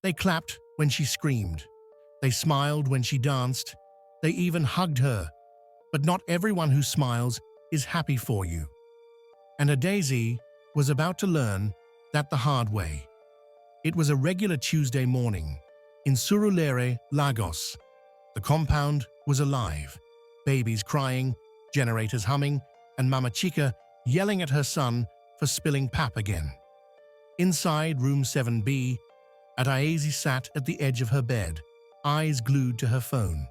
They clapped when she screamed. They smiled when she danced. They even hugged her. But not everyone who smiles is happy for you. And Adaeze was about to learn that the hard way. It was a regular Tuesday morning in Surulere, Lagos. The compound was alive. Babies crying, generators humming, and Mama Chica yelling at her son for spilling pap again. Inside room 7B, Adaeze sat at the edge of her bed, eyes glued to her phone.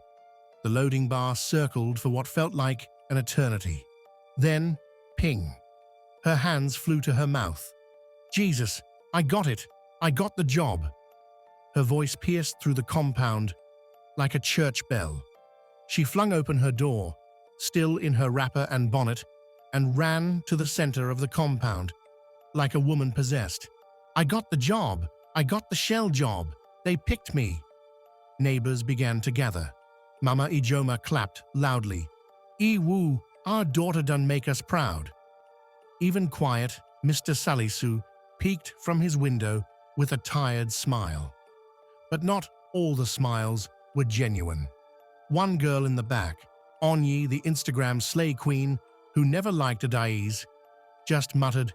The loading bar circled for what felt like an eternity. Then, ping. Her hands flew to her mouth. Jesus, I got it. I got the job. Her voice pierced through the compound like a church bell. She flung open her door, still in her wrapper and bonnet, and ran to the center of the compound like a woman possessed. I got the job. I got the shell job. They picked me. Neighbors began to gather. Mama Ijoma clapped loudly. Woo, our daughter done make us proud. Even quiet, Mr. Salisu peeked from his window with a tired smile. But not all the smiles were genuine. One girl in the back, Onyi, the Instagram slay queen, who never liked Adaeze, just muttered,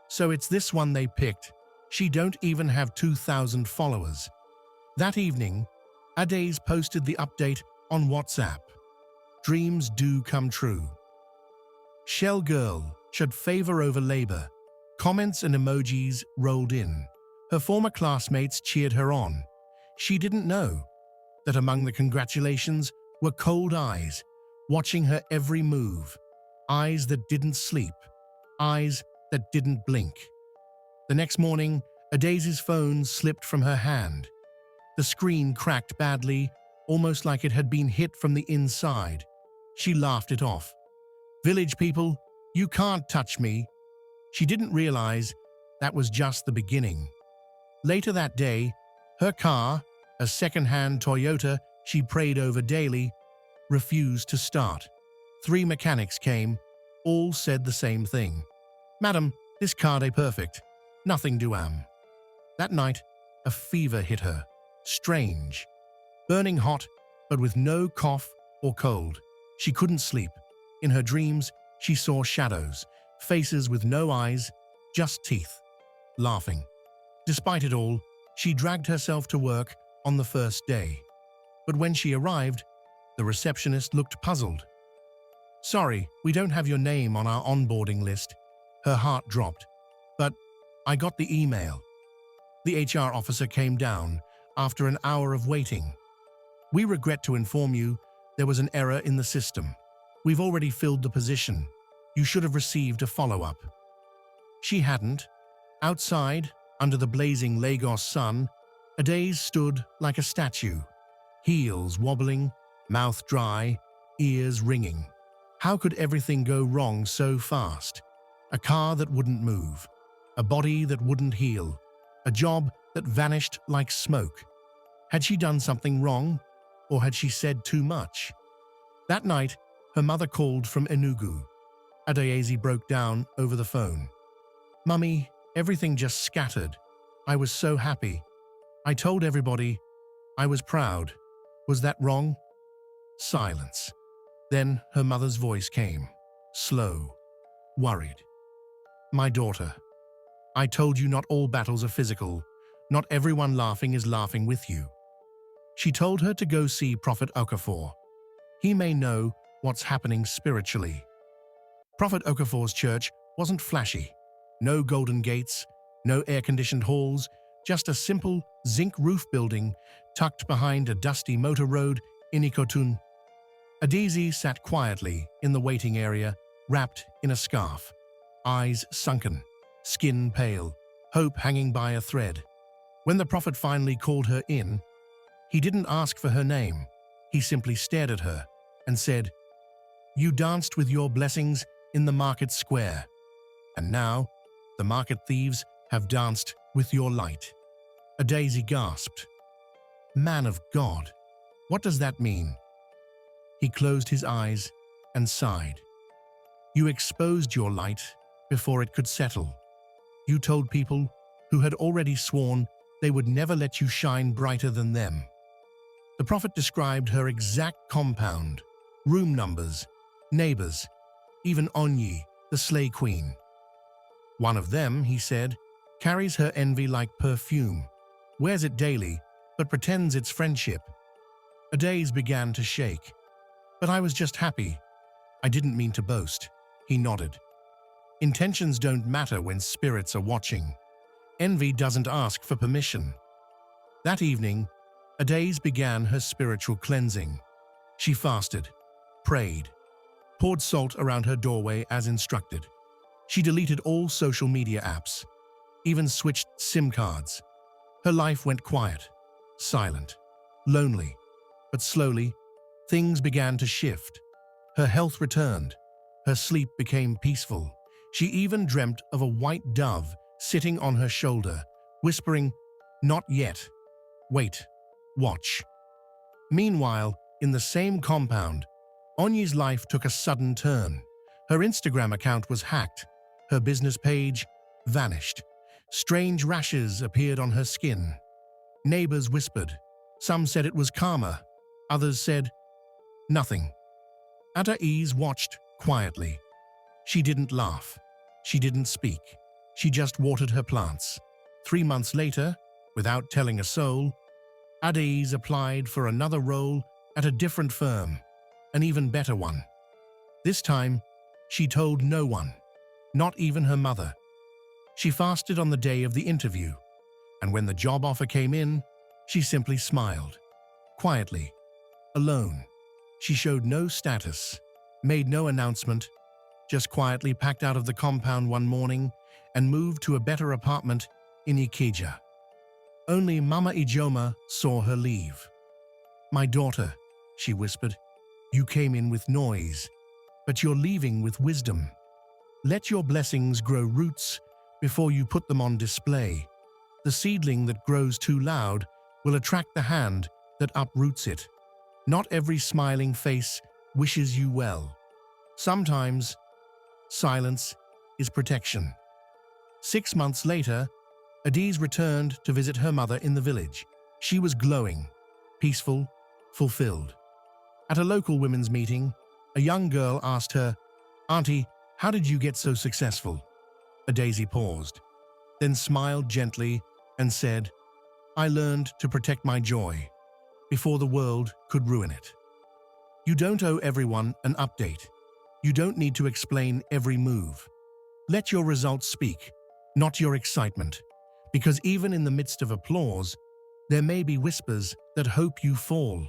so it's this one they picked. She don't even have 2,000 followers. That evening, Adaeze posted the update on WhatsApp. Dreams do come true. Shell girl should favor over labor. Comments and emojis rolled in. Her former classmates cheered her on. She didn't know that among the congratulations were cold eyes, watching her every move. Eyes that didn't sleep. Eyes that didn't blink. The next morning, Adaeze's phone slipped from her hand. The screen cracked badly, almost like it had been hit from the inside. She laughed it off. Village people, you can't touch me. She didn't realize that was just the beginning. Later that day, her car, a second-hand Toyota she prayed over daily, refused to start. 3 mechanics came, all said the same thing. Madam, this car day perfect. Nothing do am. That night, a fever hit her. Strange. Burning hot, but with no cough or cold. She couldn't sleep. In her dreams, she saw shadows, faces with no eyes, just teeth, laughing. Despite it all, she dragged herself to work on the first day. But when she arrived, the receptionist looked puzzled. Sorry, we don't have your name on our onboarding list. Her heart dropped. But I got the email. The HR officer came down after an hour of waiting. We regret to inform you there was an error in the system. We've already filled the position. You should have received a follow-up. She hadn't. Outside, under the blazing Lagos sun, Adaeze stood like a statue, heels wobbling, mouth dry, ears ringing. How could everything go wrong so fast? A car that wouldn't move, a body that wouldn't heal, a job that vanished like smoke. Had she done something wrong, or had she said too much? That night, her mother called from Enugu. Adaeze broke down over the phone. Mummy, everything just scattered. I was so happy. I told everybody. I was proud. Was that wrong? Silence. Then her mother's voice came, slow, worried. My daughter, I told you not all battles are physical. Not everyone laughing is laughing with you. She told her to go see Prophet Okafor. He may know what's happening spiritually. Prophet Okafor's church wasn't flashy. No golden gates, no air-conditioned halls, just a simple zinc roof building tucked behind a dusty motor road in Ikotun. Adaeze sat quietly in the waiting area, wrapped in a scarf, eyes sunken, skin pale, hope hanging by a thread. When the prophet finally called her in, he didn't ask for her name. He simply stared at her and said, "You danced with your blessings in the market square, and now the market thieves have danced with your light." Adaeze gasped. Man of God, what does that mean? He closed his eyes and sighed. You exposed your light before it could settle. You told people who had already sworn they would never let you shine brighter than them. The prophet described her exact compound, room numbers, neighbors, even Onyi, the slay queen. One of them, he said, carries her envy like perfume, wears it daily, but pretends it's friendship. Adaeze began to shake. But I was just happy. I didn't mean to boast. He nodded. Intentions don't matter when spirits are watching. Envy doesn't ask for permission. That evening, Adaeze began her spiritual cleansing. She fasted, prayed, poured salt around her doorway as instructed. She deleted all social media apps, even switched SIM cards. Her life went quiet, silent, lonely. But slowly, things began to shift. Her health returned. Her sleep became peaceful. She even dreamt of a white dove sitting on her shoulder, whispering, "Not yet. Wait. Watch." Meanwhile, in the same compound, Onyi's life took a sudden turn. Her Instagram account was hacked. Her business page vanished. Strange rashes appeared on her skin. Neighbors whispered. Some said it was karma. Others said, nothing. Adaeze watched quietly. She didn't laugh. She didn't speak. She just watered her plants. 3 months later, without telling a soul, Adaeze applied for another role at a different firm, an even better one. This time, she told no one, not even her mother. She fasted on the day of the interview, and when the job offer came in, she simply smiled. Quietly, alone. She showed no status, made no announcement, just quietly packed out of the compound one morning and moved to a better apartment in Ikeja. Only Mama Ijoma saw her leave. "My daughter," she whispered, "you came in with noise, but you're leaving with wisdom. Let your blessings grow roots before you put them on display. The seedling that grows too loud will attract the hand that uproots it. Not every smiling face wishes you well. Sometimes, silence is protection." 6 months later, Adaeze returned to visit her mother in the village. She was glowing, peaceful, fulfilled. At a local women's meeting, a young girl asked her, "Auntie, how did you get so successful?" Adaeze paused, then smiled gently and said, "I learned to protect my joy before the world could ruin it." You don't owe everyone an update. You don't need to explain every move. Let your results speak, not your excitement, because even in the midst of applause, there may be whispers that hope you fall.